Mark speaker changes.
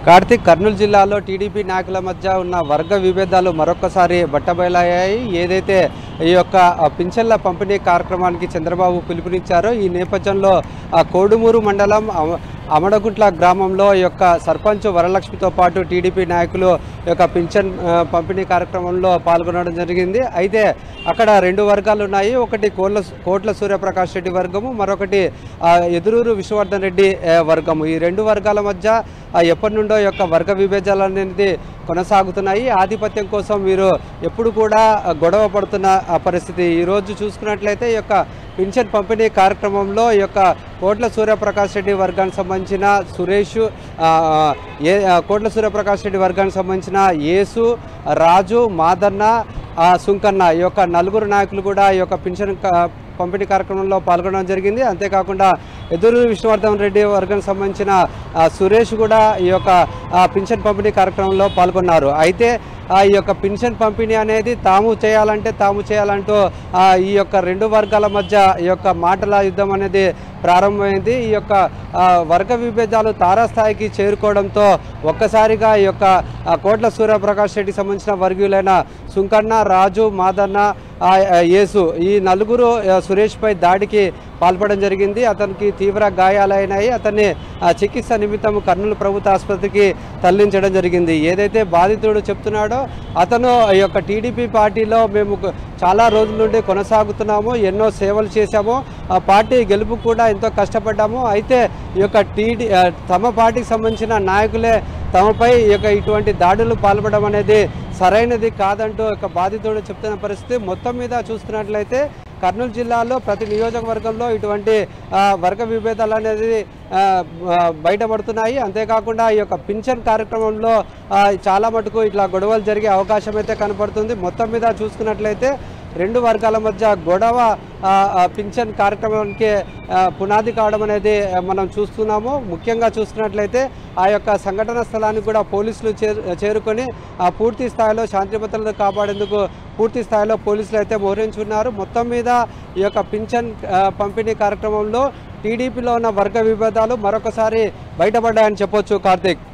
Speaker 1: కార్తీక్ కర్నూలు జిల్లాలో టీడీపీ నాయకుల మధ్య ఉన్న వర్గ విభేదాలు మరొకసారి బట్టబయలయ్యాయి. ఏదైతే ఈ యొక్క పింఛన్ల పంపిణీ కార్యక్రమానికి చంద్రబాబు పిలుపునిచ్చారో ఈ నేపథ్యంలో కోడుమూరు మండలం అమడగుంట్ల గ్రామంలో ఈ యొక్క సర్పంచ్ వరలక్ష్మితో పాటు టీడీపీ నాయకులు ఈ యొక్క పింఛన్ పంపిణీ కార్యక్రమంలో పాల్గొనడం జరిగింది. అయితే అక్కడ రెండు వర్గాలు ఉన్నాయి. ఒకటి కోట్ల సూర్యప్రకాష్ రెడ్డి వర్గము, మరొకటి ఎదురూరు విష్ణువర్ధన్ రెడ్డి వర్గము. ఈ రెండు వర్గాల మధ్య ఎప్పటి నుండో ఈ యొక్క వర్గ విభేదాలు అనేది కొనసాగుతున్నాయి. ఆధిపత్యం కోసం వీరు ఎప్పుడు కూడా గొడవ పడుతున్న పరిస్థితి. ఈరోజు చూసుకున్నట్లయితే ఈ యొక్క పింఛన్ పంపిణీ కార్యక్రమంలో ఈ యొక్క కోట్ల సూర్యప్రకాష్ రెడ్డి వర్గానికి సంబంధించిన సురేష్, కోట్ల సూర్యప్రకాష్ రెడ్డి వర్గానికి సంబంధించిన యేసు, రాజు, మాదన్న, సుంకన్న ఈ యొక్క నలుగురు నాయకులు కూడా ఈ యొక్క పింఛన్ పంపిణీ కార్యక్రమంలో పాల్గొనడం జరిగింది. అంతేకాకుండా ఎదురు విష్ణువర్ధన్ రెడ్డి వర్గానికి సంబంధించిన సురేష్ కూడా ఈ యొక్క పింఛన్ పంపిణీ కార్యక్రమంలో పాల్గొన్నారు. అయితే ఈ యొక్క పింఛన్ పంపిణీ అనేది తాము చేయాలంటూ ఈ యొక్క రెండు వర్గాల మధ్య ఈ యొక్క మాటల యుద్ధం అనేది ప్రారంభమైంది. ఈ యొక్క వర్గ విభేదాలు తారాస్థాయికి చేరుకోవడంతో ఒక్కసారిగా ఈ యొక్క కోట్ల సూర్యప్రకాష్ రెడ్డికి సంబంధించిన వర్గీయులైన సుంకన్న, రాజు, మాదన్న, యేసు ఈ నలుగురు సురేష్పై దాడికి పాల్పడడం జరిగింది. అతనికి తీవ్ర గాయాలైనాయి. అతన్ని చికిత్స నిమిత్తం కర్నూలు ప్రభుత్వ ఆసుపత్రికి తరలించడం జరిగింది. ఏదైతే బాధితుడు చెప్తున్నాడో అతను ఈ యొక్క టీడీపీ పార్టీలో మేము చాలా రోజుల నుండి కొనసాగుతున్నాము, ఎన్నో సేవలు చేశాము, పార్టీ గెలుపు కూడా ఎంతో కష్టపడ్డాము. అయితే ఈ యొక్క తమ పార్టీకి సంబంధించిన నాయకులే తమపై ఇటువంటి దాడులు పాల్పడడం అనేది సరైనది కాదంటూ ఒక బాధితుడు చెప్తున్న పరిస్థితి. మొత్తం మీద చూస్తున్నట్లయితే కర్నూలు జిల్లాలో ప్రతి నియోజకవర్గంలో ఇటువంటి వర్గ విభేదాలు అనేది బయటపడుతున్నాయి. అంతేకాకుండా ఈ యొక్క పింఛన్ కార్యక్రమంలో చాలా మటుకు ఇట్లా గొడవలు జరిగే అవకాశం అయితే కనపడుతుంది. మొత్తం మీద చూసుకున్నట్లయితే రెండు వర్గాల మధ్య గొడవ పింఛన్ కార్యక్రమానికి పునాది కావడం అనేది మనం చూస్తున్నాము. ముఖ్యంగా చూసుకున్నట్లయితే ఆ యొక్క సంఘటన స్థలానికి కూడా పోలీసులు చేరుకొని పూర్తి స్థాయిలో శాంతి భద్రతలు కాపాడేందుకు పూర్తి స్థాయిలో పోలీసులు అయితే మోహరించున్నారు. మొత్తం మీద ఈ యొక్క పింఛన్ పంపిణీ కార్యక్రమంలో టీడీపీలో ఉన్న వర్గ విభేదాలు మరొకసారి బయటపడ్డాయని చెప్పొచ్చు. కార్తీక్.